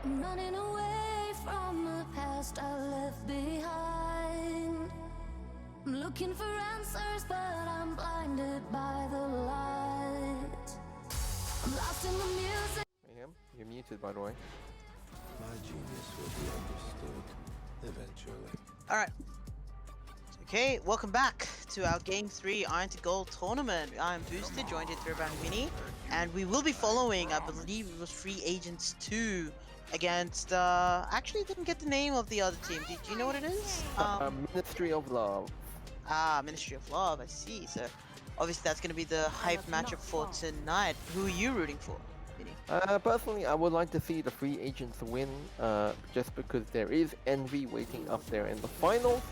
I'm running away from the past I left behind. I'm looking for answers, but I'm blinded by the light. I'm lost in the music. Mayhem, you're muted by the way. My genius will be understood eventually. Alright. Okay, welcome back to our Game 3 Iron to Gold tournament. I'm Boosted, joined here through Mini, and we will be following, I believe it was Free Agents 2 against, actually didn't get the name of the other team. Do you know what it is? Ministry of Love. Ministry of Love, I see. So, obviously that's going to be the hype matchup for tonight. Who are you rooting for, Mini? Personally, I would like to see the free agents win, just because there is envy waiting up there in the finals.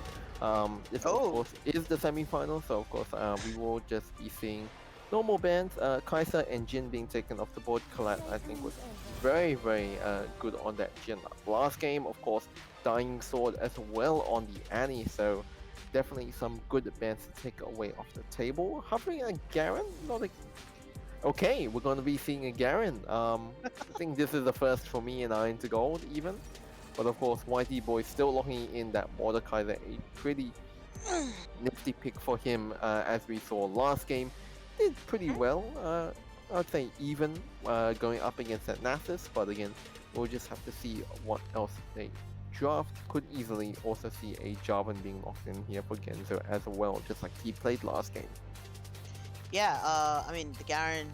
This of course is the semi-final, so of course we will just be seeing normal bans. Kai'Sa and Jin being taken off the board. Colette, I think, was very good on that Jin last game. Of course, Dying Sword as well on the Annie, so definitely some good bans to take away off the table. Hovering a Garen, not a... Okay, we're going to be seeing a Garen. I think this is the first for me in Iron to Gold even. But of course, YT Boy still locking in that Mordekaiser, a pretty nifty pick for him, as we saw last game. Did pretty well, I'd say even, going up against that Nasus, but again, we'll just have to see what else they draft. Could easily also see a Jarvan being locked in here for Genzo as well, just like he played last game. Yeah, I mean, the Garen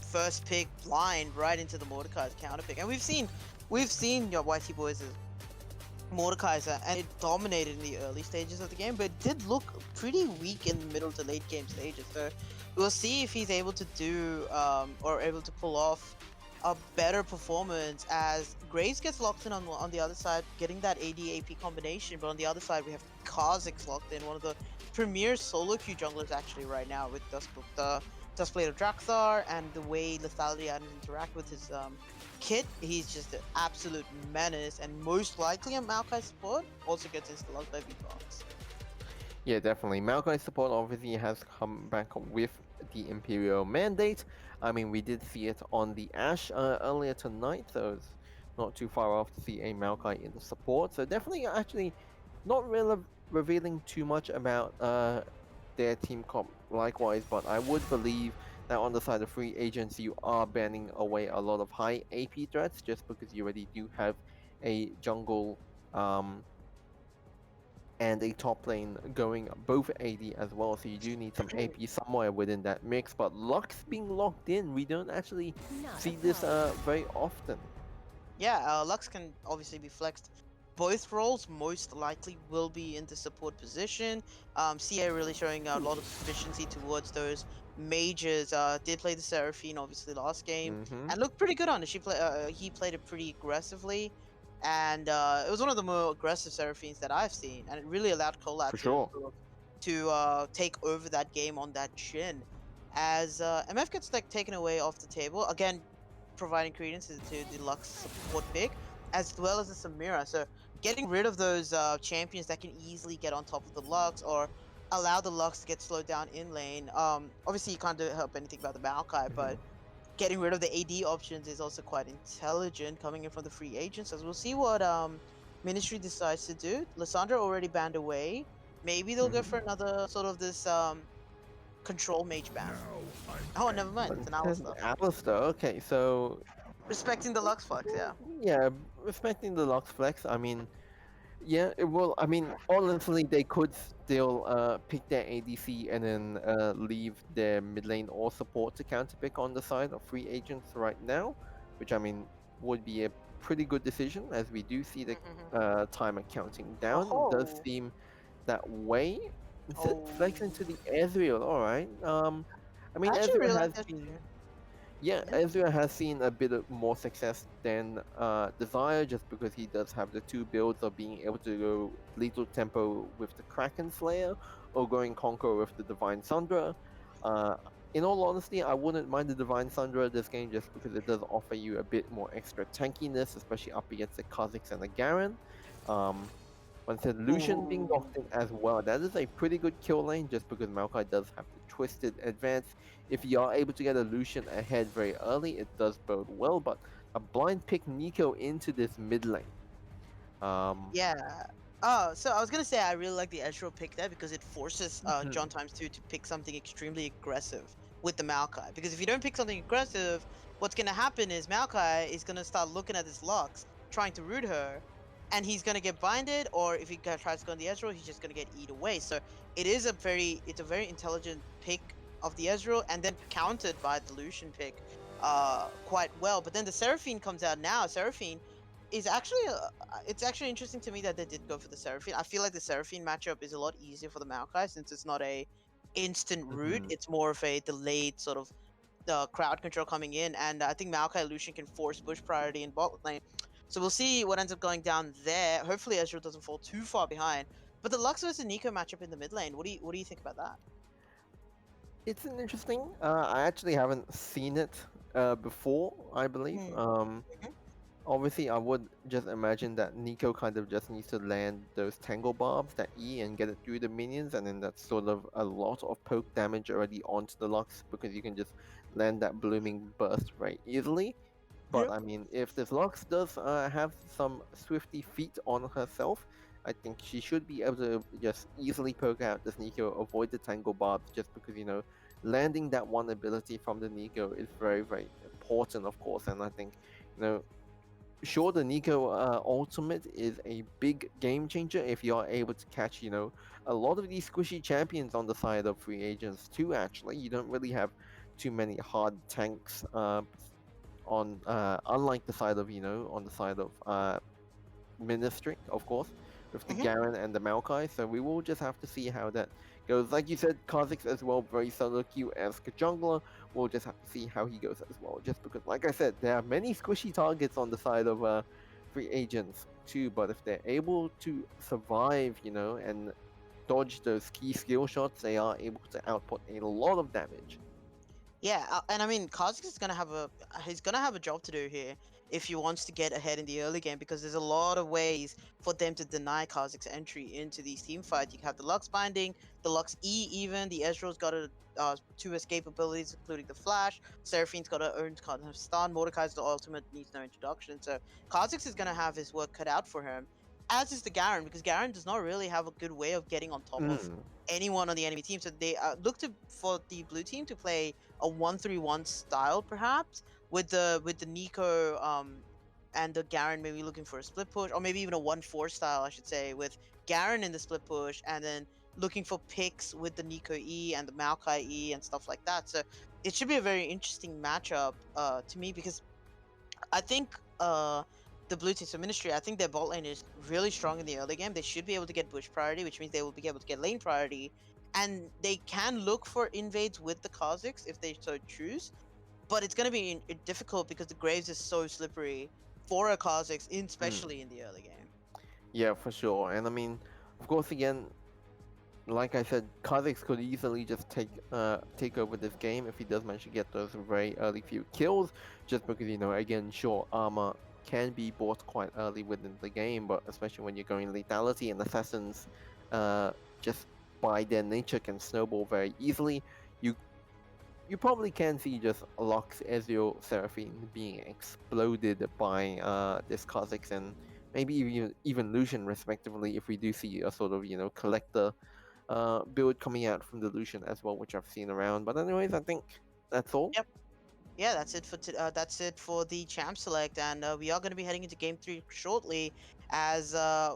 first pick blind right into the Mordekaiser counter pick, and we've seen your YT Boys' Mordekaiser, and it dominated in the early stages of the game, but it did look pretty weak in the middle to late game stages. So we'll see if he's able to do or able to pull off a better performance as Graves gets locked in on the other side, getting that AD AP combination. But on the other side, we have Kha'Zix locked in, one of the premier solo queue junglers actually right now with Duskblade of Draxthar, and the way Lethality items interact with his kit. He's just an absolute menace, and most likely a Maokai support also gets insta-locked by V-Box. Yeah, definitely. Maokai support obviously has come back with the Imperial Mandate. I mean, we did see it on the Ashe earlier tonight, so it's not too far off to see a Maokai in the support. So definitely actually not really revealing too much about their team comp likewise, but I would believe that on the side of free agents, you are banning away a lot of high AP threats just because you already do have a jungle and a top lane going both AD as well, so you do need some AP somewhere within that mix. But Lux being locked in, we don't actually see this very often. Yeah, Lux can obviously be flexed. Both roles most likely will be in the support position. CA really showing a lot of efficiency towards those mages. Did play the Seraphine obviously last game and looked pretty good on it. He played it pretty aggressively, and it was one of the more aggressive Seraphines that I've seen, and it really allowed Colab to take over that game on that Jhin. As MF gets like taken away off the table again, providing credence to the Lux support pick, as well as the Samira. So getting rid of those champions that can easily get on top of the Lux or allow the Lux to get slowed down in lane. Obviously you can't help anything about the Maokai, but getting rid of the AD options is also quite intelligent coming in from the free agents. As we'll see what Ministry decides to do. Lissandra already banned away. Maybe they'll go for another sort of this control mage ban. Oh, never mind. It's an Alistar. Alistar, okay, so Respecting the Lux flex, yeah. Yeah, respecting the Lux flex, I mean, yeah, it will. I mean, honestly, they could still pick their ADC and then leave their mid lane or support to counter pick on the side of free agents right now, which I mean would be a pretty good decision, as we do see the timer counting down. It does seem that way. Instead, flex into the Ezreal. All right. I mean, Ezreal has been. Yeah, Ezreal has seen a bit of more success than Desire, just because he does have the two builds of being able to go lethal tempo with the Kraken Slayer or going Conqueror with the Divine Sundra. In all honesty, I wouldn't mind the Divine Sundra this game just because it does offer you a bit more extra tankiness, especially up against the Kha'Zix and the Garen. One said Lucian being knocked in as well. That is a pretty good kill lane just because Maokai does have the twisted advance. If you are able to get a Lucian ahead very early, it does bode well, but a blind pick Nico into this mid lane. Yeah. Oh, so I was gonna say I really like the Ezreal pick there because it forces Mhm. John Times 2 to pick something extremely aggressive with the Maokai. Because if you don't pick something aggressive, what's gonna happen is Maokai is gonna start looking at his Lux, trying to root her, and he's gonna get binded, or if he tries to go on the Ezreal, he's just gonna get eat away. So it's a very intelligent pick of the Ezreal, and then countered by the Lucian pick quite well. But then the Seraphine comes out now. Seraphine is actually it's actually interesting to me that they did go for the Seraphine. I feel like the Seraphine matchup is a lot easier for the Maokai since it's not a instant root. Mhm. It's more of a delayed sort of crowd control coming in, and I think Maokai Lucian can force bush priority in bot lane. So we'll see what ends up going down there. Hopefully Ezreal doesn't fall too far behind. But the Lux versus Nico matchup in the mid lane, what do you think about that? It's an interesting. I actually haven't seen it before, I believe. Mhm. Obviously, I would just imagine that Nico kind of just needs to land those Tangle Barbs, that E, and get it through the minions, and then that's sort of a lot of poke damage already onto the Lux because you can just land that Blooming Burst very easily. But Yep. I mean, if this Lux does have some swifty feet on herself, I think she should be able to just easily poke out this Nico, avoid the Tangle Barbs, just because, landing that one ability from the Nico is very, very important, of course, and I think, you know, sure, the Nico ultimate is a big game changer if you are able to catch, a lot of these squishy champions on the side of free agents too. Actually, you don't really have too many hard tanks on, unlike the side of, on the side of Ministry, of course, with the Mhm. Garen and the Maokai. So we will just have to see how that goes. Like you said, Kha'Zix as well, very solo queue as a jungler. We'll just have to see how he goes as well. Just because, like I said, there are many squishy targets on the side of free agents too. But if they're able to survive, and dodge those key skill shots, they are able to output a lot of damage. Yeah, and I mean, Kha'Zix is he's gonna have a job to do here if he wants to get ahead in the early game because there's a lot of ways for them to deny Kha'Zix entry into these team fights. You have the Lux binding, the Lux E even, the Ezreal's got two escape abilities including the Flash, Seraphine's got her own kind of stun, Mordekai's the ultimate needs no introduction. So Kha'Zix is gonna have his work cut out for him, as is the Garen because Garen does not really have a good way of getting on top of Mm, anyone on the enemy team. So they look to for the blue team to play a 1-3-1 style, perhaps with the Nico and the Garen maybe looking for a split push, or maybe even a 1-4 style, I should say, with Garen in the split push, and then looking for picks with the Nico E and the Maokai E and stuff like that. So it should be a very interesting matchup to me because I think the blue team, so Ministry, I think their bot lane is really strong in the early game. They should be able to get bush priority, which means they will be able to get lane priority, and they can look for invades with the Kha'Zix if they so choose. But it's going to be difficult because the Graves is so slippery for a Kha'Zix, mm. especially in the early game. Yeah, for sure. And I mean, of course, again, like I said, Kha'Zix could easily just take over this game if he does manage to get those very early few kills. Just because, again, sure, armor can be bought quite early within the game, but especially when you're going lethality, and assassins, just by their nature, can snowball very easily. You you probably can see just Lux, Ezreal, Seraphine being exploded by this Kha'Zix, and maybe even Lucian respectively, if we do see a sort of collector build coming out from the Lucian as well, which I've seen around. But anyways, I think that's all. Yep. Yeah, that's it for the champ select, and we are going to be heading into game 3 shortly, as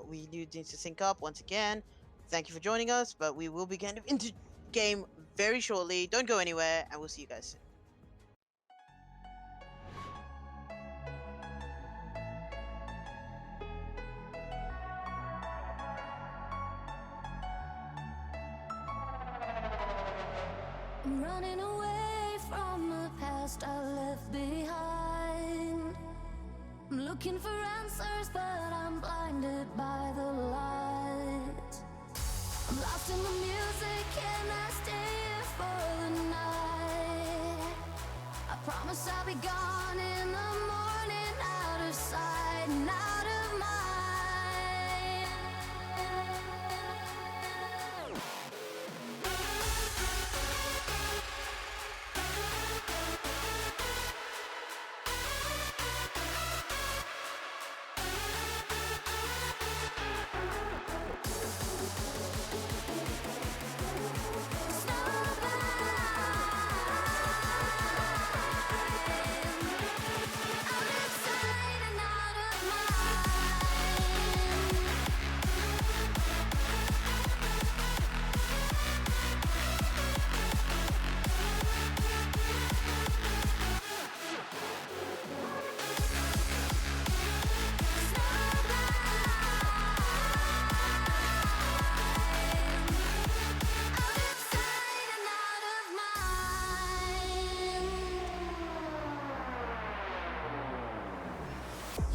we need to sync up once again. Thank you for joining us, but we will be getting into game very shortly. Don't go anywhere, and we'll see you guys soon. I'm running away from the past I left behind. I'm looking for answers, but I'm blinded by the light. I'm lost in the music, and I stay here for the night. I promise I'll be gone in the morning, out of sight and out of mind.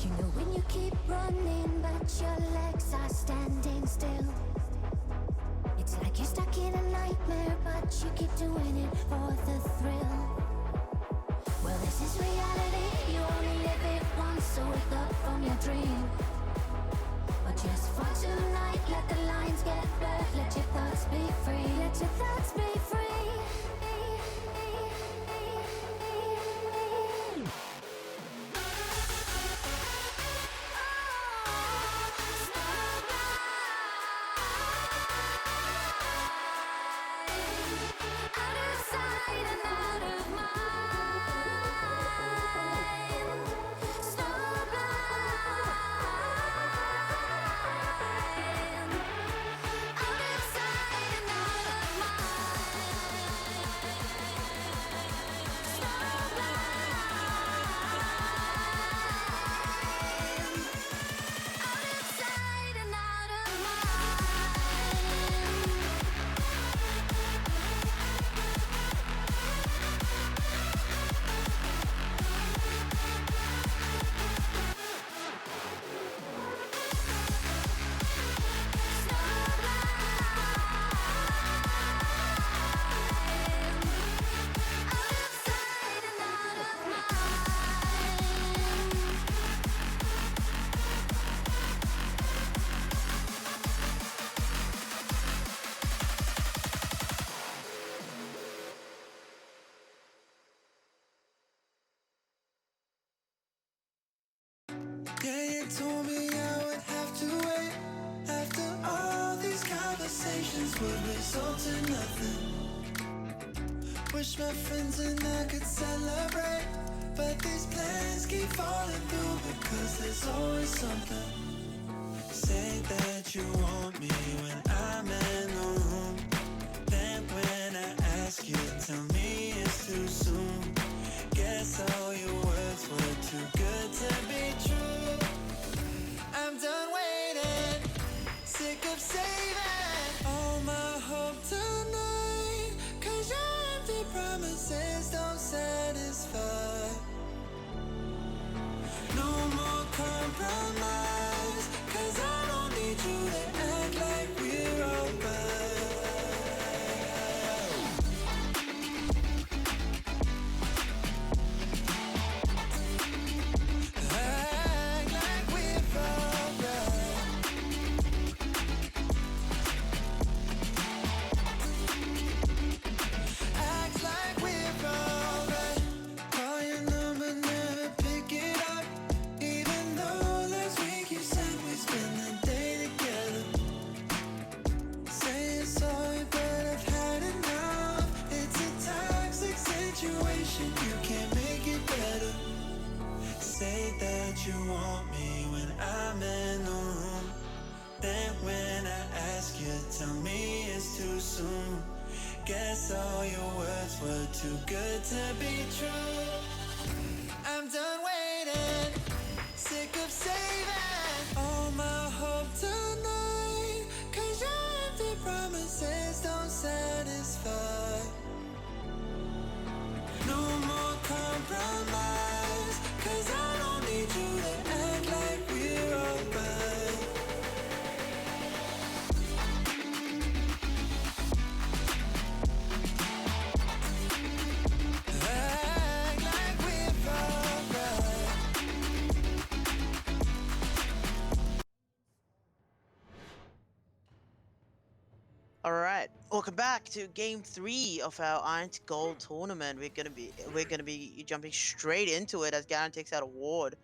You know when you keep running, but your legs are standing still. It's like you're stuck in a nightmare, but you keep doing it for the thrill. Well, this is reality, you only live it once, so wake up from your dream. But just for tonight, let the lines get blurred, let your thoughts be free, let your thoughts be free. Out of sight and out of mind. Snow blind. Out of sight and out of mind. Snow blind. Out of sight and out of mind. Yeah, you told me I would have to wait. After all these conversations would result in nothing. Wish my friends and I could celebrate, but these plans keep falling through because there's always something. Say that you want me when I'm in the room. Then when I ask you, tell me it's too soon. Guess all your words were too good to be true. I'm done waiting, sick of saving all my hope tonight. Cause your empty promises don't satisfy. No more compromise, cause I don't need you to act like we're alright. Act like we're alright. Act like we're alright. Call your number, never pick it up. Even though last week you said we spend the day together. Saying sorry, but I've had enough. It's a toxic situation, you can't make it better. Say that you want me when I'm in the room. Then when I ask you, tell me it's too soon. Guess all your words were too good to be true. I'm done waiting, sick of saving all my hope tonight. Cause your empty promises don't satisfy. No more compromise, cause I don't need you to act like we're alright. Act like we're alright. All right, welcome back to Game 3 of our Iron to Gold tournament. We're gonna be jumping straight into it as Garen takes out a ward.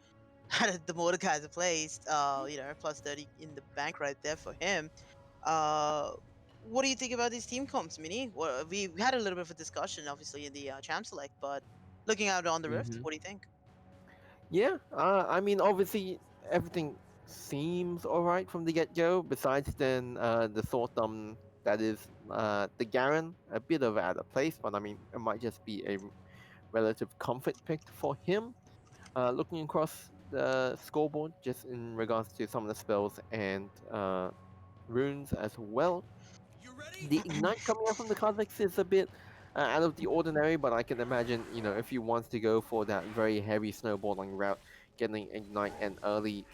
The Mordekaiser placed, plus 30 in the bank right there for him. What do you think about these team comps, Mini? Well, we had a little bit of a discussion, obviously, in the Champ Select, but looking out on the Rift, Mhm. what do you think? Yeah, I mean, obviously everything seems alright from the get-go. Besides then, the Sortum that is the Garen, a bit of out of place, but I mean, it might just be a relative comfort pick for him. Looking across the scoreboard, just in regards to some of the spells and runes as well. The Ignite coming out from the Kha'Zix is a bit out of the ordinary, but I can imagine, if you want to go for that very heavy snowballing route, getting Ignite and early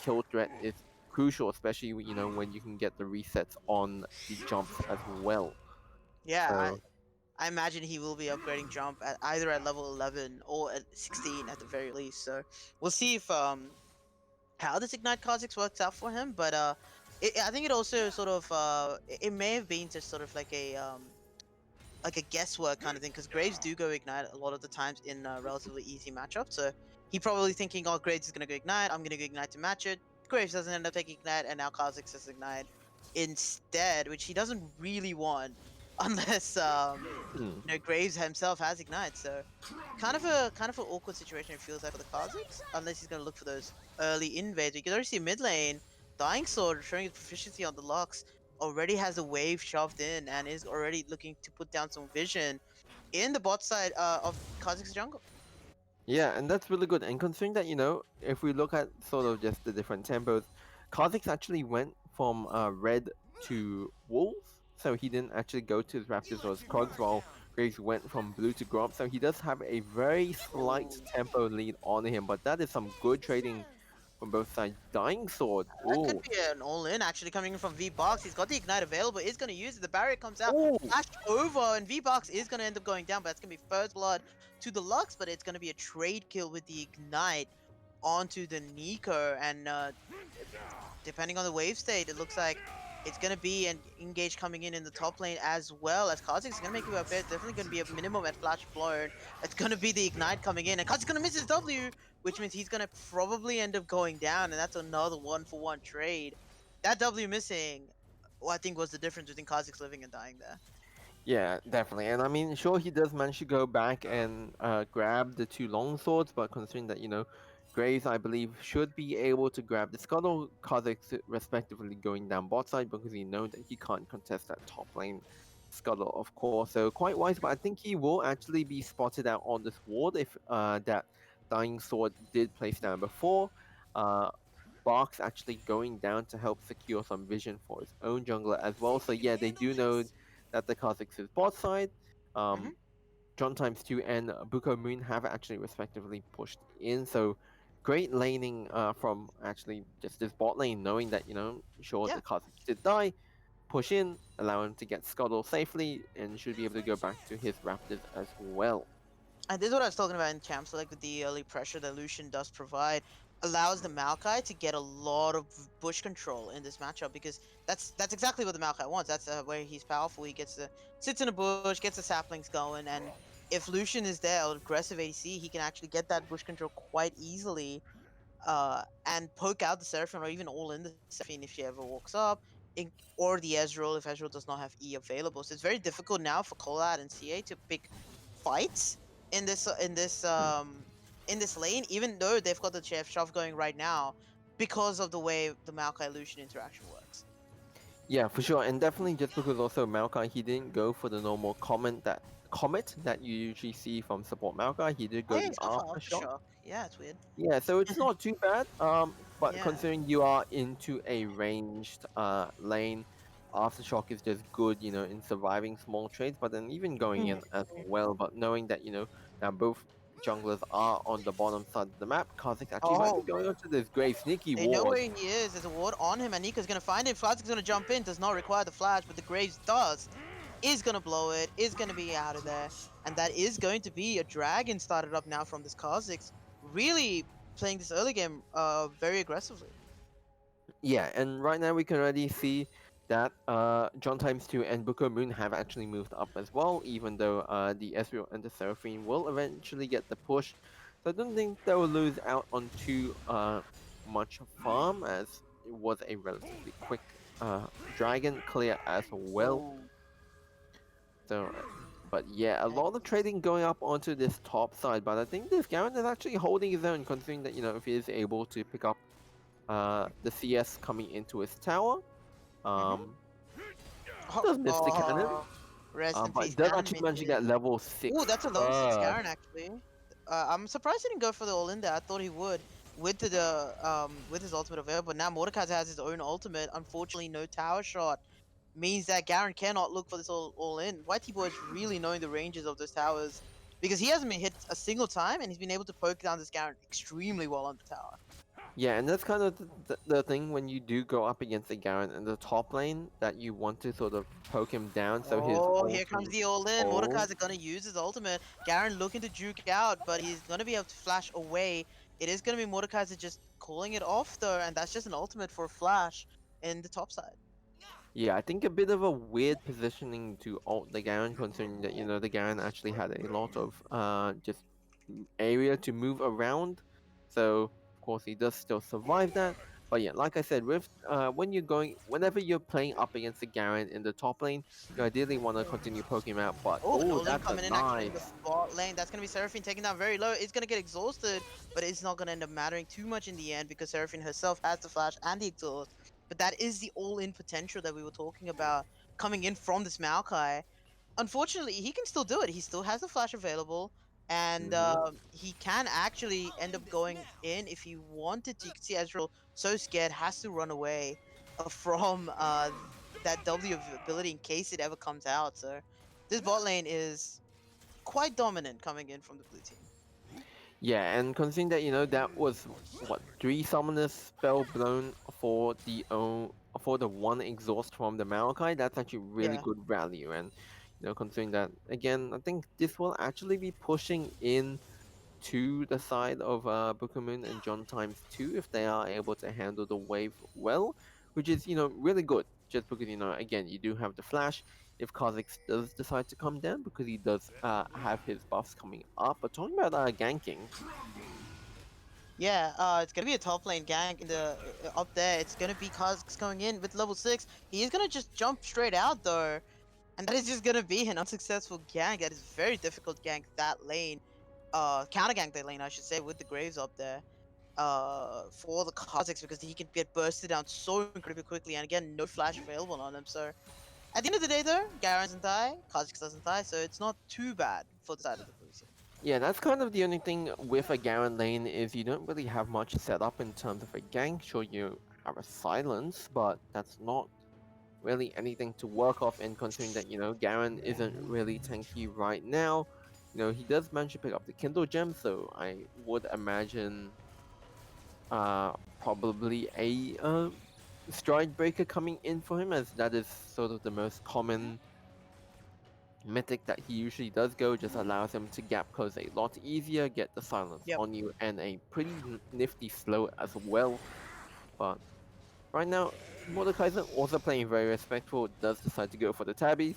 kill threat is crucial, especially when you can get the resets on the jumps as well. Yeah, So I imagine he will be upgrading jump at either at level 11 or at 16 at the very least. So we'll see if how this Ignite Kha'Zix works out for him. But I think it also sort of it may have been just sort of like a guesswork kind of thing because Graves do go Ignite a lot of the times in relatively easy matchups. So he probably thinking, oh, Graves is gonna go Ignite. I'm gonna go Ignite to match it. Graves doesn't end up taking Ignite, and now Kha'Zix has Ignite instead, which he doesn't really want unless hmm, Graves himself has Ignite. So kind of an awkward situation it feels like for the Kha'Zix, unless he's gonna look for those early invades. You can already see mid lane, Dying Sword showing his proficiency on the Lux, already has a wave shoved in and is already looking to put down some vision in the bot side of Kha'Zix jungle. yeah, and that's really good. And considering that if we look at sort of just the different tempos, Kha'Zix actually went from red to wolves, so he didn't actually go to his Raptors or his Krogs, while Graves went from blue to Gromp. So he does have a very slight tempo lead on him, but that is some good trading from both sides. Dying Sword. That could Oh, be an all-in actually coming in from V-Box. He's got the Ignite available, is going to use it. The barrier comes out, oh, flash over, and V-Box is going to end up going down, but that's going to be first blood to the Lux, but it's going to be a trade kill with the Ignite onto the Nico, and depending on the wave state, it looks like it's going to be an engage coming in the top lane as well as Kha'Zix is going to make it a bit. Definitely going to be a minimum at Flash Blown. It's going to be the Ignite coming in, and Kha'Zix is going to miss his W, which means he's going to probably end up going down, and that's another 1-for-1 trade. That W missing, I think, was the difference between Kha'Zix living and dying there. yeah, definitely. And I mean, sure, he does manage to go back and grab the two long swords, but considering that, Graves, I believe, should be able to grab the Scuttle, Kha'Zix respectively going down bot side because he knows that he can't contest that top lane Scuttle, of course. So quite wise, but I think he will actually be spotted out on this ward if that Dying Sword did place down before. Barks actually going down to help secure some vision for his own jungler as well. So yeah, they do know that the Kha'Zix is bot side. Mhm. John times 2 and Buko Moon have actually respectively pushed in. So great laning from actually just this bot lane, knowing that, sure, Yeah. the Kha'Zix did die, push in, allow him to get Scuttle safely, and should be able to go back to his Raptors as well. And this is what I was talking about in champ. So like with the early pressure that Lucian does provide, allows the Maokai to get a lot of bush control in this matchup because that's exactly what the Maokai wants. That's where he's powerful. He gets to sits in a bush, gets the saplings going, and if Lucian is there, or aggressive AC, he can actually get that bush control quite easily, and poke out the Seraphine or even all in the Seraphine if she ever walks up. Or the Ezreal if Ezreal does not have E available. So it's very difficult now for Colad and CA to pick fights in this lane, even though they've got the Chef Shove going right now, because of the way the Maokai Lucian interaction works. Yeah, for sure, and definitely just because also Maokai, he didn't go for the normal comet that you usually see from support Maokai. He did Oh go yeah, the he's got aftershock. Aftershock. Yeah, it's weird. Yeah, so it's not too bad. But Yeah. considering you are into a ranged lane, aftershock is just good, in surviving small trades. But then even going in as well. But knowing that now both junglers are on the bottom side of the map, Kha'Zix actually might be Oh, going onto this great sneaky they know ward. where he is. There's a ward on him, and Nika's gonna find him. Flask is gonna jump in. Does not require the flash, but the Graves does. Is gonna blow it. Is gonna be out of there, and that is going to be a dragon started up now from this Kha'Zix. Really playing this early game, very aggressively. Yeah, and right now we can already see that John times 2 and Booker Moon have actually moved up as well, even though the Ezreal and the Seraphine will eventually get the push. So I don't think they will lose out on too much farm, as it was a relatively quick dragon clear as well. So, but yeah, a lot of trading going up onto this top side, but I think this Garen is actually holding his own, considering that, if he is able to pick up the CS coming into his tower. Does miss the cannon, Rest in but peace, does Garen actually manage to get misses. level 6. Ooh, that's a level 6 Garen actually. I'm surprised he didn't go for the all-in there. I thought he would with with his ultimate available. But now Mordekaiser has his own ultimate. Unfortunately, no tower shot means that Garen cannot look for this all in. Whitey Boy is really knowing the ranges of those towers because he hasn't been hit a single time, and he's been able to poke down this Garen extremely well on the tower. Yeah, and that's kind of the thing when you do go up against the Garen in the top lane, that you want to sort of poke him down so his Oh, ult here comes can the all-in. hold. Mordekaiser gonna use his ultimate. Garen looking to juke out, but he's gonna be able to flash away. It is gonna be Mordekaiser just calling it off though, and that's just an ultimate for a flash in the top side. Yeah, I think a bit of a weird positioning to ult the Garen, considering that the Garen actually had a lot of just area to move around. So of course he does still survive that. But yeah, like I said, with whenever you're playing up against the Garen in the top lane, you ideally want to continue poking him out. But Oh, oh, Golden that's a coming in actually in the nice. bot lane. That's gonna be Seraphine taking down very low. It's gonna get exhausted, but it's not gonna end up mattering too much in the end because Seraphine herself has the flash and the exhaust. But that is the all-in potential that we were talking about coming in from this Maokai. Unfortunately, he can still do it. He still has the flash available, and Mhm. he can actually end up going in if he wanted to. You can see Ezreal so scared, has to run away from that W ability in case it ever comes out. So this bot lane is quite dominant coming in from the blue team. Yeah, and considering that that was what 3 summoners spell blown for the one exhaust from the Maokai, that's actually really Yeah. good value. And considering that again, I think this will actually be pushing in to the side of Bukamoon and John times two if they are able to handle the wave well, which is really good. Just because again you do have the flash if Kha'Zix does decide to come down because he does have his buffs coming up. But talking about ganking, Yeah, it's gonna be a top lane gank in the up there. It's gonna be Kha'Zix going in with level 6. He is gonna just jump straight out though. And that is just gonna be an unsuccessful gank. That is very difficult gank that lane. Counter gank that lane, I should say, with the Graves up there. For the Kha'Zix because he can get bursted down so incredibly quickly, and again, no flash available on him. So at the end of the day, though, Garen doesn't die, Kha'Zix doesn't die, so it's not too bad for the side of the blue team. yeah, that's kind of the only thing with a Garen lane is you don't really have much set up in terms of a gank. Sure, you have a silence, but that's not really anything to work off. And considering that Garen isn't really tanky right now, he does manage to pick up the Kindle gem, so I would imagine probably a stride breaker coming in for him, as that is sort of the most common mythic that he usually does go. Just allows him to gap close a lot easier, get the silence Yep. on you, and a pretty nifty slow as well. But right now, Mordekaiser, also playing very respectful, does decide to go for the tabbies,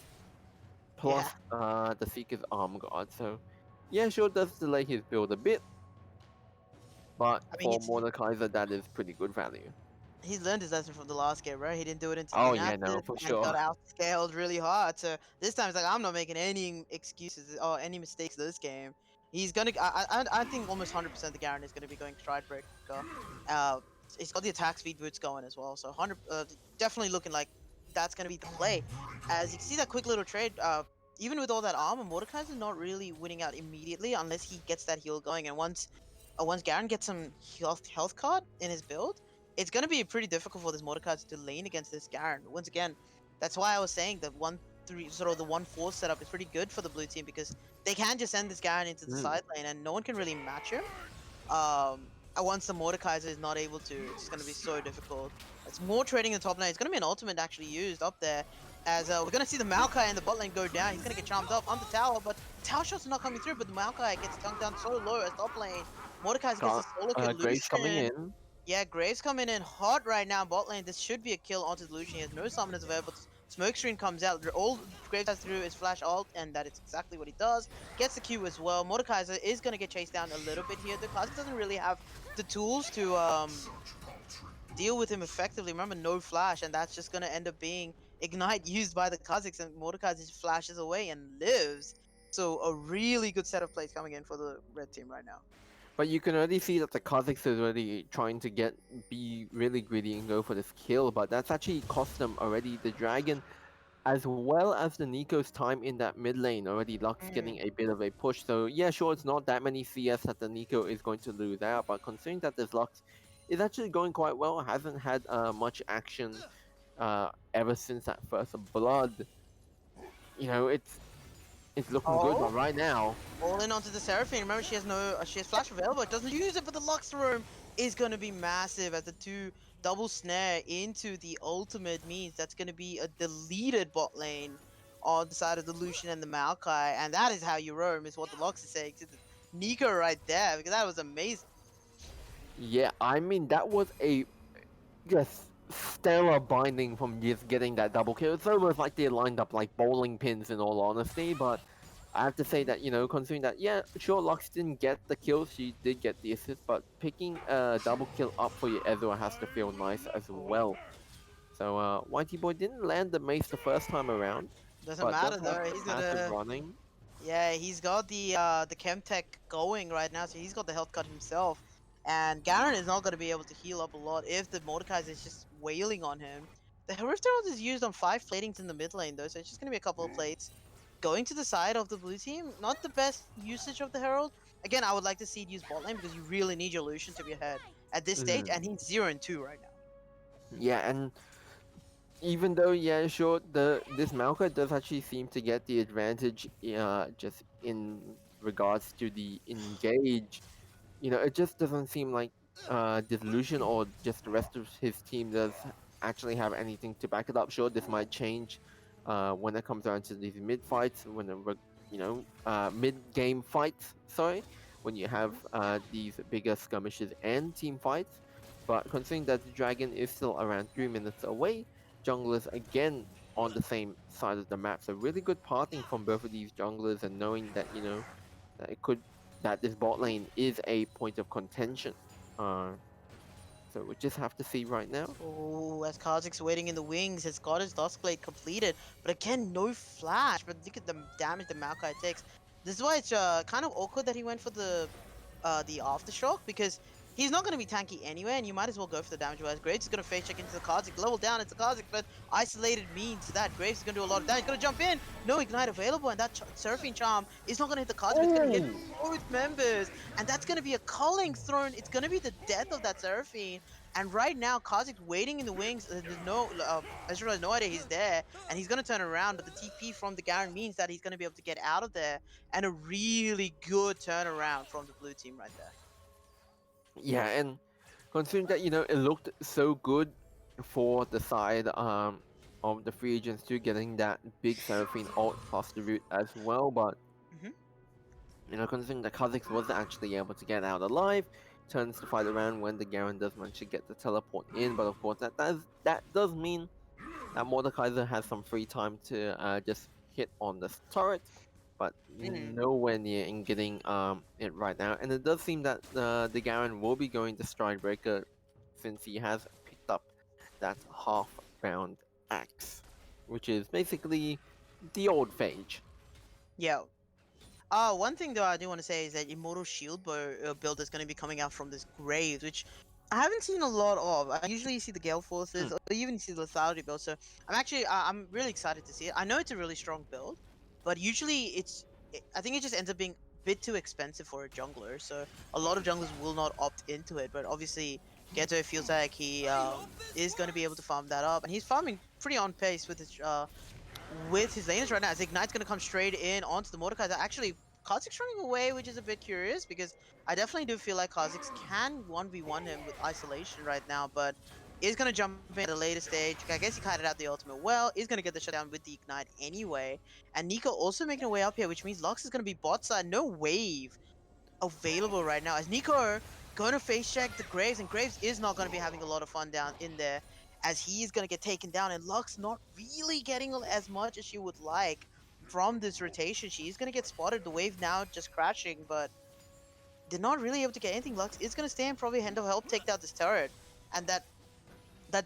plus Yeah. the Seeker's Arm Guard. So yeah, sure, does delay his build a bit, but I mean, for Mordekaiser, that is pretty good value. he's learned his lesson from the last game, right? He didn't do it into Oh the yeah, no, United for and got sure. outscaled really hard. So this time it's like I'm not making any excuses or any mistakes this game. He's gonna. I think almost 100% the Garen is gonna be going Stride Breaker. Uh, he's got the attack speed boots going as well. So definitely looking like that's gonna be the play. As you can see that quick little trade. Even with all that armor, Mordekaiser's not really winning out immediately unless he gets that heal going. And once Garen gets some health card in his build, it's going to be pretty difficult for this Mordekaiser to lane against this Garen. Once again, that's why I was saying that 1-3 sort of the 1-4 setup is pretty good for the blue team because they can just send this Garen into the Mm. side lane and no one can really match him. Once the Mordekaiser is not able to, it's going to be so difficult. It's more trading in the top lane. It's going to be an ultimate actually used up there. As we're going to see the Maokai in the bot lane go down. He's going to get charmed up on the tower, but tower shots are not coming through. But the Maokai gets dunked down so low as top lane. Mordekaiser gets a Got solo kill. Graves coming Lucian. in. Yeah, Graves coming in hot right now bot lane. This should be a kill onto the Lucian. He has no summoners available. Smokescreen comes out. All Graves has to do is flash ult, and that is exactly what he does. Gets the Q as well. Mordekaiser is going to get chased down a little bit here. The Kha'Zix doesn't really have the tools to deal with him effectively. Remember, no flash, and that's just going to end up being Ignite used by the Kha'Zix, and Mordekaiser just flashes away and lives. So a really good set of plays coming in for the red team right now. But you can already see that the Kha'Zix is already trying to be really greedy and go for this kill, but that's actually cost them already the Dragon, as well as the Nico's time in that mid lane. Already Lux getting a bit of a push, so yeah, sure, it's not that many CS that the Nico is going to lose out, but considering that this Lux is actually going quite well, hasn't had much action ever since that first blood, it's It's looking good, but Oh. right now, All in onto the Seraphine. Remember, she has flash available. It doesn't use it, but the Lux roam is gonna be massive as the two double snare into the ultimate means that's gonna be a deleted bot lane on the side of the Lucian and the Maokai, and that is how you roam, is what the Lux is saying to the Nico right there, because that was amazing. yeah, I mean that was a just stellar binding from just getting that double kill. It's almost like they lined up like bowling pins in all honesty, but I have to say that, considering that, yeah, sure, Lux didn't get the kill, she did get the assist, but picking a double kill up for your Ezreal has to feel nice as well. So, Whitey Boy didn't land the mace the first time around, Doesn't but does matter have though. the He's passive gonna. running. Yeah, he's got the Chemtech going right now, so he's got the health cut himself. And Garen is not going to be able to heal up a lot if the Mordekaiser is just wailing on him. The Rift Herald is used on 5 platings in the mid lane though, so it's just going to be a couple of plates. Going to the side of the blue team, not the best usage of the Herald. Again, I would like to see it use bot lane because you really need your Lucian to be ahead at this stage, and he's 0-2 right now. Yeah, and even though, yeah, sure, this Malka does actually seem to get the advantage, just in regards to the engage. It just doesn't seem like Disillusion or just the rest of his team does actually have anything to back it up. Sure, this might change when it comes down to these mid fights, when mid game fights. Sorry, when you have these bigger skirmishes and team fights. But considering that the dragon is still around 3 minutes away, junglers again on the same side of the map. So really good parting from both of these junglers, and knowing that that it could that this bot lane is a point of contention. So we just have to see right now. Oh, as Kha'Zix's waiting in the wings, has got his Duskblade completed, but again, no flash. But look at the damage that Maokai takes. This is why it's kind of awkward that he went for the Aftershock, because he's not going to be tanky anyway, and you might as well go for the damage. Whereas Graves is going to face check into the Kha'Zix, level down into Kha'Zix, but isolated means that Graves is going to do a lot of damage. He's going to jump in, no Ignite available, and that Seraphine Charm is not going to hit the Kha'Zix, it's going to hit both members, and that's going to be a culling thrown. It's going to be the death of that Seraphine. And right now, Kha'Zix waiting in the wings. There's no, Ezreal has no idea he's there, and he's gonna turn around. But the TP from the Garen means that he's gonna be able to get out of there, and a really good turnaround from the blue team right there. Yeah, and considering that it looked so good for the side of the free agents too, getting that big Seraphine ult plus the root as well, but considering that Kha'Zix wasn't actually able to get out alive, turns the fight around when the Garen does manage to get the teleport in. But of course, that does mean that Mordekaiser has some free time to just hit on this turret, but nowhere near in getting it right now. And it does seem that the Garen will be going to Stridebreaker, since he has picked up that half-bound axe, which is basically the old Phage. Yeah. One thing though I do want to say is that Immortal Shield build is going to be coming out from this Graves, which I haven't seen a lot of. I usually see the Gale Forces, or even see the Lethality build. So I'm really excited to see it. I know it's a really strong build, but usually I think it just ends up being a bit too expensive for a jungler. So a lot of junglers will not opt into it. But obviously, Geto feels like he is going to be able to farm that up, and he's farming pretty on pace with his laners right now. As Ignite's going to come straight in onto the Mordekaiser. Actually, Kha'Zix running away, which is a bit curious, because I definitely do feel like Kha'Zix can 1v1 him with isolation right now, but is going to jump in at a later stage. I guess he kited out the ultimate well, is going to get the shutdown with the Ignite anyway. And Nico also making a way up here, which means Lux is going to be bot side. No wave available right now, as Nico going to face check the Graves, and Graves is not going to be having a lot of fun down in there, as he's going to get taken down, and Lux not really getting as much as she would like from this rotation. She's going to get spotted. The wave now just crashing, but they're not really able to get anything. Lux is going to stay and probably help take down this turret, and that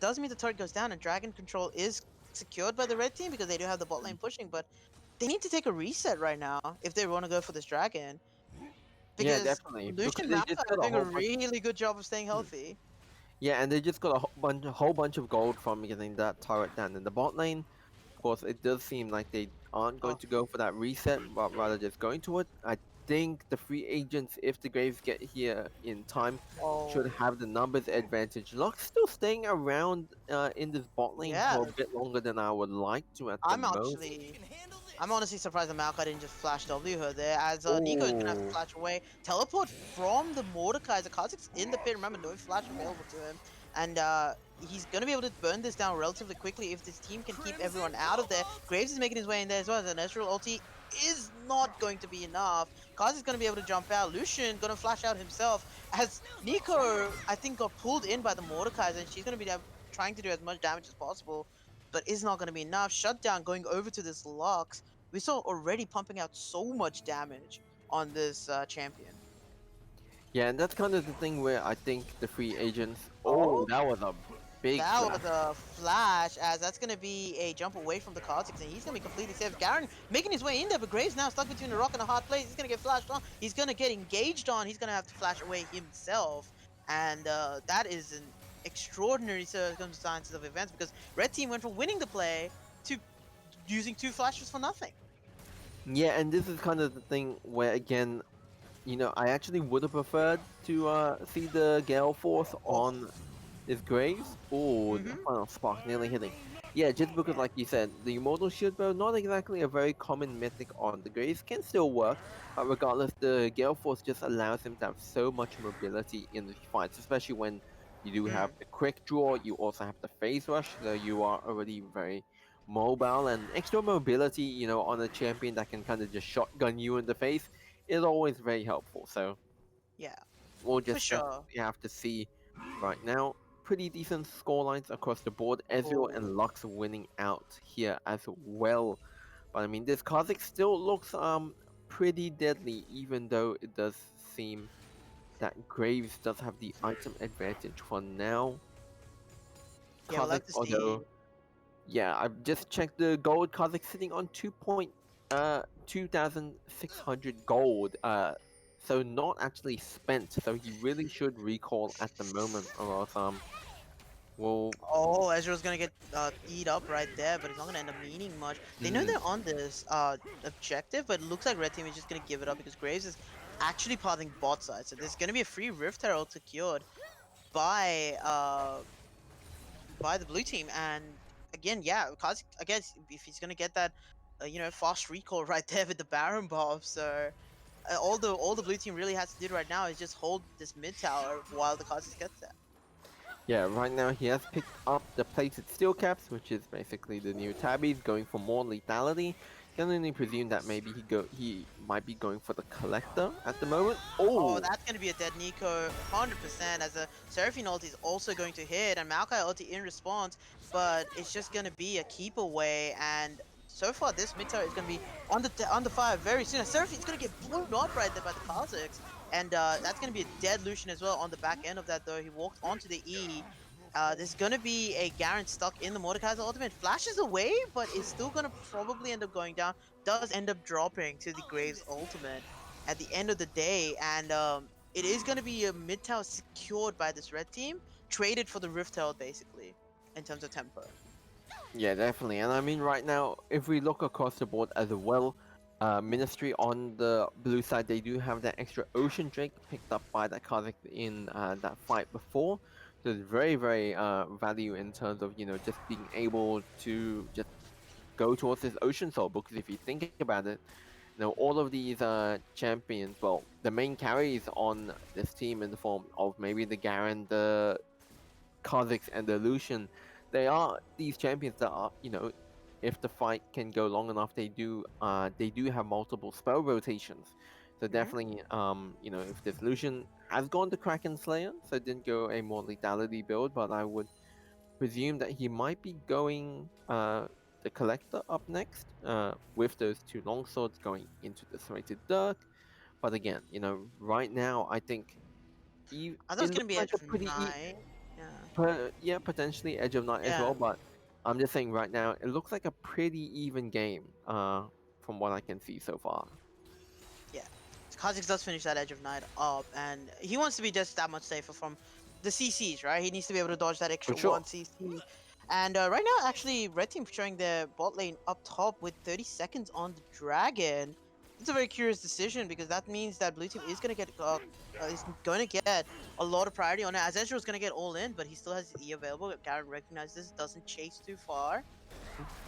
does mean the turret goes down, and Dragon control is secured by the red team because they do have the bot lane pushing, but they need to take a reset right now if they want to go for this Dragon. Because Yeah, definitely. Lucian Because they Mappa just are got a doing a whole bunch. really good job of staying healthy. Yeah, and they just got a whole bunch of gold from getting that turret down in the bot lane. Of course, it does seem like they aren't going to go for that reset, but rather just going to it. I think the free agents, if the Graves get here in time, should have the numbers advantage. Lux still staying around in this bot lane for a bit longer than I would like to at the I'm moment. actually I'm honestly surprised that Maokai didn't just flash W her there, as Nico is gonna have to Oh. flash away. Teleport from the Mordekaiser. Kha'Zix's in the pit, remember, no flash available to him. And he's gonna be able to burn this down relatively quickly if this team can keep everyone out of there. Graves is making his way in there as well, as an Ezreal ulti is not going to be enough. Kaz is gonna be able to jump out. Lucian gonna flash out himself, as Nico, I think, got pulled in by the Mordekaiser, and she's gonna be trying to do as much damage as possible, but is not going to be enough. Shutdown going over to this Lux. We saw already pumping out so much damage on this champion. Yeah, and that's kind of the thing where I think the free agents. Oh. Oh, that was a big. That Flash. was a flash, as that's going to be a jump away from the Kha'Zix, and he's going to be completely safe. Garen making his way in there, but Graves now stuck between a rock and a hard place. He's going to get flashed on. He's going to get engaged on. He's going to have to flash away himself. And that is an extraordinary circumstances of events, because Red Team went from winning the play to using 2 flashes for nothing. Yeah, and this is kind of the thing where again, you know, I actually would have preferred to see the Gale Force on his Graves. Oh, the final spark nearly hitting. Yeah, just because, like you said, the Immortal Shield Bow, not exactly a very common mythic on the Graves, can still work, but regardless, the Gale Force just allows him to have so much mobility in the fights, especially when you do have the quick draw, you also have the phase rush, so you are already very mobile, and extra mobility, you know, on a champion that can kind of just shotgun you in the face is always very helpful. So Yeah, we'll for just sure. definitely have to see. Right now, pretty decent scorelines across the board. Ezreal and Lux winning out here as well. But I mean, this Kha'Zix still looks pretty deadly, even though it does seem that Graves does have the item advantage for now. Yeah, we'll have to see. Although, yeah, I've just checked the gold. Kha'Zix sitting on 2,600 gold. So not actually spent. So he really should recall at the moment, or else we'll. Oh, Ezreal's gonna get eat up right there, but it's not gonna end up meaning much. They know they're on this objective, but it looks like Red Team is just gonna give it up because Graves is actually pathing bot side. So there's gonna be a free Rift Herald secured by the blue team. And again, yeah, Kaz, I guess if he's gonna get that, you know, fast recall right there with the Baron buff, so. All the blue team really has to do right now is just hold this mid tower while the Kha'Zix gets there. Yeah, right now he has picked up the plated steel caps, which is basically the new tabbies, going for more lethality. Can only presume that maybe he might be going for the collector at the moment. Oh, that's gonna be a dead Nico, 100%. As a Seraphine ulti is also going to hit, and Maokai ulti in response, but it's just gonna be a keep away. And so far, this mid tower is gonna be under fire very soon. Seraphine's gonna get blown up right there by the Kha'Zix, and that's gonna be a dead Lucian as well on the back end of that. Though he walked onto the E. There's gonna be a Garen stuck in the Mordekaiser ultimate. Flashes away, but is still gonna probably end up going down. Does end up dropping to the Graves ultimate at the end of the day, and it is gonna be a mid tower secured by this red team, traded for the Rift Herald basically, in terms of tempo. Yeah, definitely. And I mean, right now, if we look across the board as well, Ministry on the blue side, they do have that extra Ocean Drake picked up by that Kha'Zix in that fight before. So it's very, very value in terms of, you know, just being able to just go towards this Ocean Soul. Because if you think about it, you know, all of these champions, well, the main carries on this team in the form of maybe the Garen, the Kha'Zix, and the Lucian, they are these champions that are, you know, if the fight can go long enough, they do have multiple spell rotations. So definitely, you know, if this Lucian has gone to Kraken Slayer, so didn't go a more lethality build, but I would presume that he might be going the Collector up next, with those 2 longswords going into the Serrated Dirk. But again, you know, right now I think I thought it was gonna be like Edge of Night. yeah, potentially Edge of Night as well, but I'm just saying right now, it looks like a pretty even game, from what I can see so far. Yeah, Kha'Zix does finish that Edge of Night up, and he wants to be just that much safer from the CCs, right? He needs to be able to dodge that extra sure. 1 CC. And right now, actually, Red Team showing their bot lane up top with 30 seconds on the Dragon. It's a very curious decision, because that means that Blue Team is going to get a lot of priority on it. As Ezreal's going to get all in, but he still has his E available. Garen recognizes this, doesn't chase too far.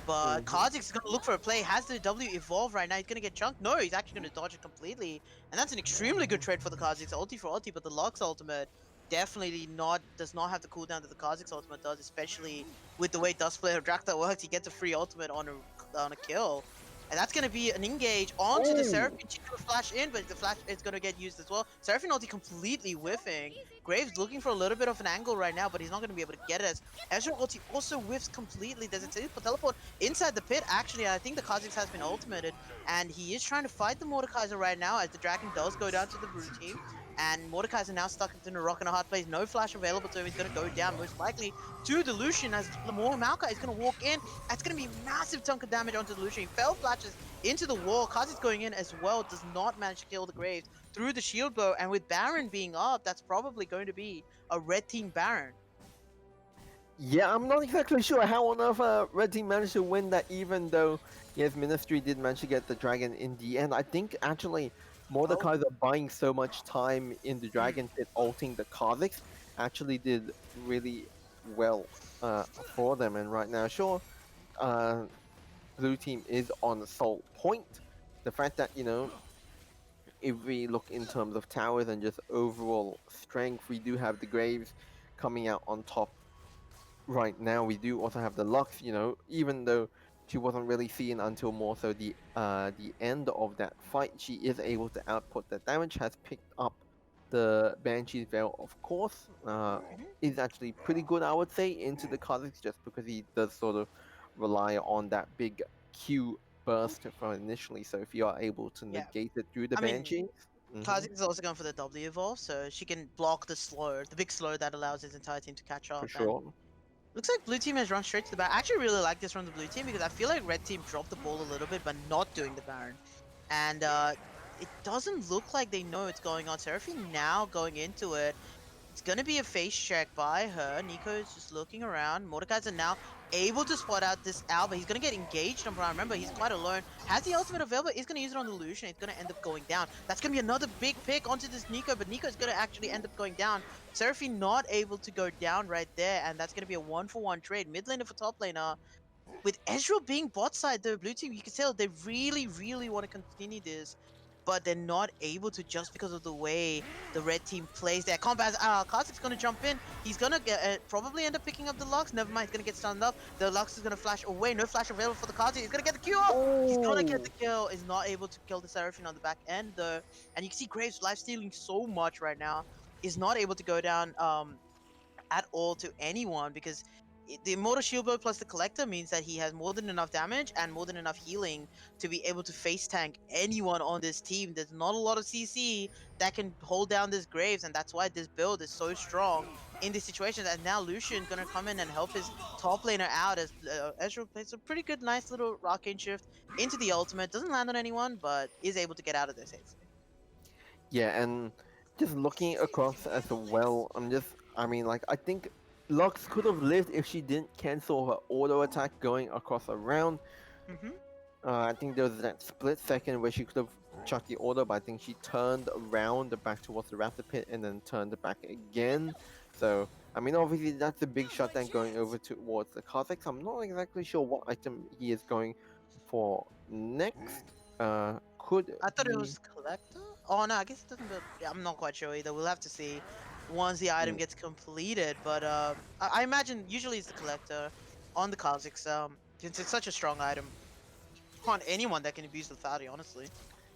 But Mhm. Kha'Zix is gonna look for a play. Has the W evolve right now? He's gonna get chunked. No, he's actually gonna dodge it completely, and that's an extremely good trade for the Kha'Zix. Ulti for ulti, but the Lux ultimate definitely does not have the cooldown that the Kha'Zix ultimate does, especially with the way Duskblade Drakta works. He gets a free ultimate on a kill. And that's gonna be an engage onto the Ooh. Seraphine. She's gonna flash in, but the flash is gonna get used as well. Seraphine ulti completely whiffing. Graves looking for a little bit of an angle right now, but he's not gonna be able to get it as Ezreal ulti also whiffs completely. There's a teleport inside the pit. Actually, I think the Kha'Zix has been ultimated, and he is trying to fight the Mordekaiser right now as the dragon does go down to the blue team. And Mordekaiser now stuck in a rock and a hard place. No flash available to him. He's gonna go down most likely to the Lucian as Maokai is gonna walk in. That's gonna be massive chunk of damage onto the Lucian. He fell flashes into the wall. Kha'Zix going in as well. Does not manage to kill the Graves through the shield bow. And with Baron being up, that's probably going to be a red team Baron. Yeah, I'm not exactly sure how on earth Red Team managed to win that, even though, yes, Ministry did manage to get the dragon in the end. I think actually Mordekaiser buying so much time in the dragon pit, ulting the Kha'Zix, actually did really well for them. And right now, sure, uh, Blue Team is on the sole point. The fact that, you know, if we look in terms of towers and just overall strength, we do have the Graves coming out on top right now. We do also have the Lux, you know, even though she wasn't really seen until more so the end of that fight, she is able to output the damage, has picked up the Banshee's Veil, of course. Is actually pretty good, I would say, into the Kha'Zix, just because he does sort of rely on that big Q burst from initially. So if you are able to Yeah, negate it through the I mean, Banshee, Kha'Zix is also going for the W evolve, so she can block the slow, the big slow that allows his entire team to catch for up. And sure. looks like blue team has run straight to the Baron. I actually really like this from the blue team because I feel like red team dropped the ball a little bit, but not doing the Baron. And it doesn't look like they know what's going on. Seraphine now going into it. It's gonna be a face check by her. Nico is just looking around. Mordekaiser now able to spot out this Alba. He's gonna get engaged on Brian. Remember, he's quite alone. Has the ultimate available. He's gonna use it on the Lucian. It's gonna end up going down. That's gonna be another big pick onto this Nico, but Nico is gonna actually end up going down. Seraphine not able to go down right there, and that's gonna be a 1-for-1 trade. Mid laner for top laner. With Ezreal being bot side, the blue team, you can tell they really, really want to continue this, but they're not able to just because of the way the red team plays their combat. Kha'Zix's gonna jump in. He's gonna get, probably end up picking up the Lux. Never mind, he's gonna get stunned up. The Lux is gonna flash away. No flash available for the Kha'Zix. He's gonna get the Q off. He's gonna get the kill. Is not able to kill the Seraphine on the back end though. And you can see Graves life stealing so much right now. Is not able to go down at all to anyone because the Immortal Shield Bow plus the Collector means that he has more than enough damage and more than enough healing to be able to face tank anyone on this team. There's not a lot of CC that can hold down this Graves, and that's why this build is so strong in this situation. And now Lucian gonna come in and help his top laner out as Ezreal plays a pretty good, nice little Arcane Shift into the ultimate. Doesn't land on anyone, but is able to get out of there safely. Yeah, and just looking across as well, I mean, like, I think Lux could have lived if she didn't cancel her auto attack going across a round. Mm-hmm. I think there was that split second where she could have chucked the auto, but I think she turned around back towards the Raptor Pit and then turned back again. So, I mean, obviously that's a big shutdown going over towards the Kha'Zix. I'm not exactly sure what item he is going for next. Could I thought it be... was Collector. Oh no, I guess it doesn't. Yeah, I'm not quite sure either. We'll have to see once the item Mm. gets completed. But I imagine usually it's the Collector on the Kha'Zix. Since it's such a strong item on anyone that can abuse the Lethality, honestly.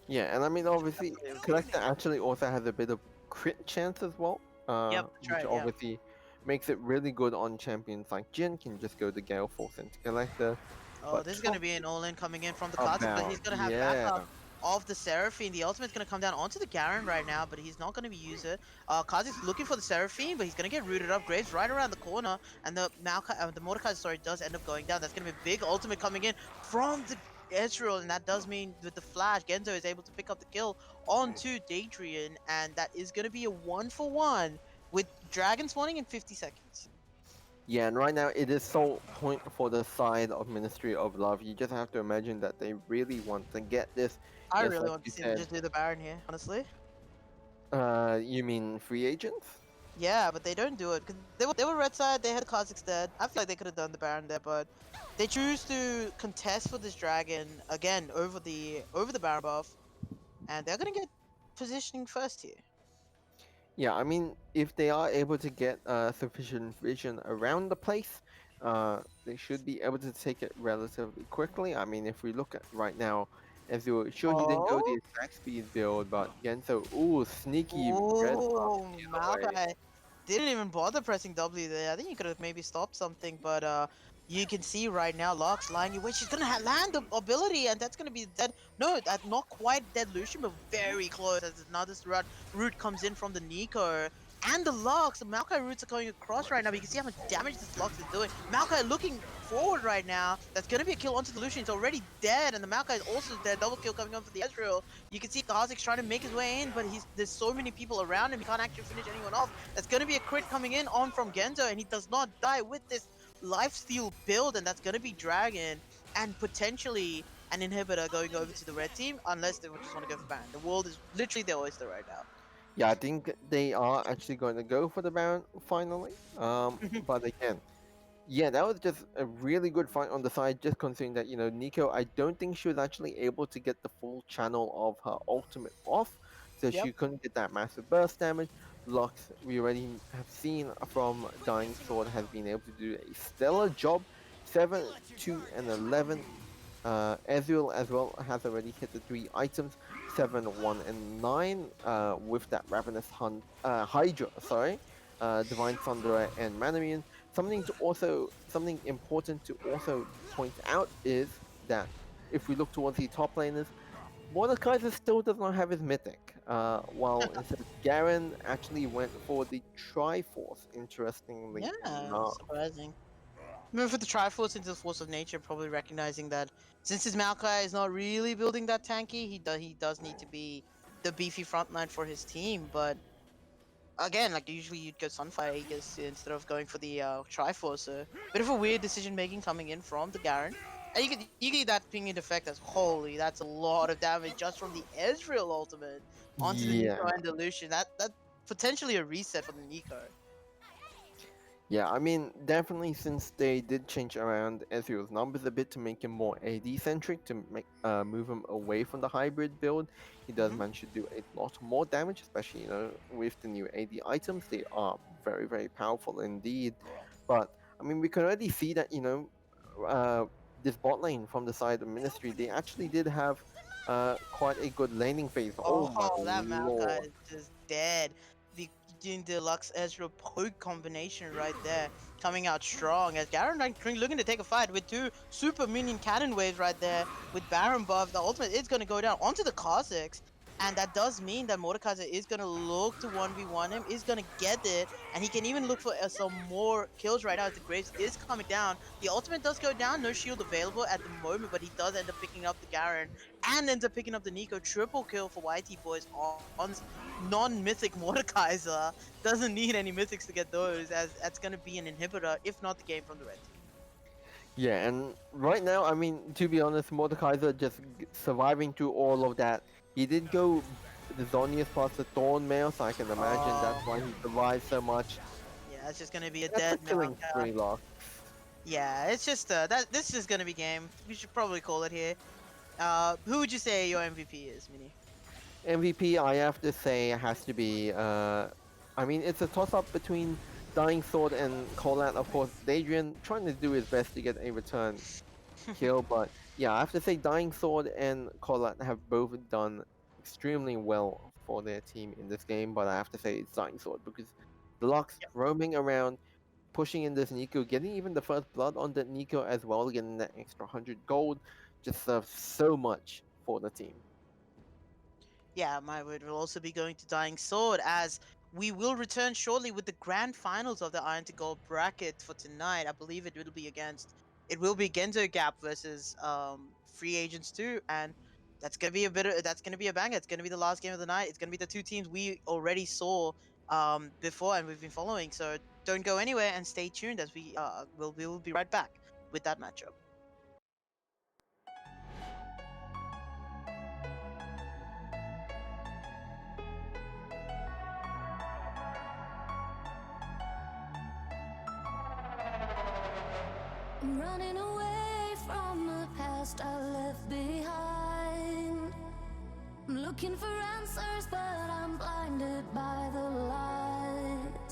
Yeah, and I mean, obviously, Definitely. Collector actually also has a bit of crit chance as well. Yep, that's Which right, yeah. obviously makes it really good on champions like Jin. Can just go the Gale Force into Collector. Oh, But this is gonna be an all-in coming in from the Kha'Zix, but he's gonna have backup of the Seraphine. The ultimate's gonna come down onto the Garen right now, but he's not gonna be use it. Kha'Zix looking for the Seraphine, but he's gonna get rooted up. Graves right around the corner, and the the Mordekaiser, sorry, does end up going down. That's gonna be a big ultimate coming in from the Ezreal, and that does mean with the flash, Genzo is able to pick up the kill onto Daedrian, and that is gonna be a 1-for-1 with Dragon spawning in 50 seconds. Yeah, and right now it is sole point for the side of Ministry of Love. You just have to imagine that they really want to get this. I Yes, really like want to you see them said. just do the Baron here, honestly. You mean free agents? Yeah, but they don't do it because they were red side. They had Kazakhs dead. I feel like they could have done the Baron there, but they choose to contest for this dragon again over the Baron buff, and they're gonna get positioning first here. Yeah, I mean, if they are able to get sufficient vision around the place, they should be able to take it relatively quickly. I mean, if we look at right now, as you sure he didn't go the Oh, attack speed build, but Genso, ooh, sneaky red buff oh, either way. Maokai didn't even bother pressing W there. I think he could have maybe stopped something, but you can see right now Lux lying away. She's gonna land the ability, and that's gonna be dead. No, that not quite dead Lucian, but very close. As another root comes in from the Nico. And the Lux, the Maokai roots are going across right now. But you can see how much damage this Lux is doing. Maokai looking forward right now. That's gonna be a kill onto the Lucian. He's already dead, and the Maokai is also dead. Double kill coming on for the Ezreal. You can see Kha'Zix trying to make his way in, but there's so many people around him, he can't actually finish anyone off. That's going to be a crit coming in on from Genzo, and he does not die with this lifesteal build, and that's going to be Dragon, and potentially an inhibitor going over to the red team, unless they just want to go for Baron. The world is literally their oyster right now. Yeah, I think they are actually going to go for the Baron finally. But again, yeah, that was just a really good fight on the side, just considering that, Nico, I don't think she was actually able to get the full channel of her ultimate off, so Yep. she couldn't get that massive burst damage. Lux, we already have seen from Dying Sword, has been able to do a stellar job. 7, 2, and 11. Ezreal as well has already hit the 3 items. 7, 1, and 9 with that Ravenous Hydra, sorry. Divine Thunderer and Manamune. Something important to also point out is that if we look towards the top laners, Mordekaiser still does not have his mythic. While instead Garen actually went for the Triforce, interestingly Yeah, enough. surprising. Maybe for the Triforce into the Force of Nature, probably recognizing that since his Maokai is not really building that tanky, he does need to be the beefy frontline for his team, but again, like usually you'd go Sunfire Aegis instead of going for the Triforce. So bit of a weird decision making coming in from the Garen. And you get that pinging effect as holy, that's a lot of damage just from the Ezreal ultimate onto the Nico Yeah. and the Lucian. That potentially a reset for the Nico. Yeah, I mean, definitely since they did change around Ezreal's numbers a bit to make him more AD centric, to move him away from the hybrid build, he does Hmm. manage to do a lot more damage, especially with the new AD items. They are very very powerful indeed. But I mean, we can already see that uh, this bot lane from the side of Ministry, they actually did have quite a good laning phase. Oh my Oh, that Maokai lord! is just dead. The doing deluxe Ezreal poke combination right there, coming out strong as Garen like looking to take a fight with two super minion cannon waves right there with Baron buff. The ultimate is going to go down onto the Kha'Zix, and that does mean that Mordekaiser is going to look to 1v1 him, is going to get it, and he can even look for some more kills right now as the Graves is coming down. The ultimate does go down, no shield available at the moment, but he does end up picking up the Garen and ends up picking up the Nico. Triple kill for YT boys on non-mythic Mordekaiser. Doesn't need any mythics to get those, as that's going to be an inhibitor, if not the game from the red team. Yeah, and right now, I mean, to be honest, Mordekaiser just surviving through all of that. He did go the Zhonya's past the Thorn Mail, so I can imagine that's why he survived so much. Yeah, it's just going to be a That's a dead killing Maokai. spree lock. Yeah, it's just that this is going to be game. We should probably call it here. Who would you say your MVP is, Mini? MVP, I have to say, has to be. I mean, it's a toss-up between Dying Sword and Colat. Of course, Adrian trying to do his best to get a return kill, but yeah, I have to say Dying Sword and Colat have both done extremely well for their team in this game, but I have to say it's Dying Sword because Deluxe roaming around, pushing in this Nico, getting even the first blood on that Nico as well, getting that extra 100 gold, just serves so much for the team. Yeah, my word will also be going to Dying Sword as we will return shortly with the grand finals of the Iron to Gold bracket for tonight. I believe it will be Gendo Gap versus Free Agents 2, and that's gonna be a banger. It's gonna be the last game of the night. It's gonna be the two teams we already saw before and we've been following. So don't go anywhere and stay tuned as we will be right back with that matchup. I'm running away from the past I left behind. I'm looking for answers, but I'm blinded by the light.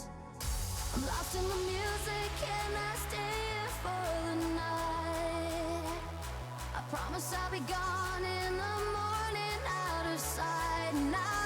I'm lost in the music, and I stay here for the night. I promise I'll be gone in the morning, out of sight. And I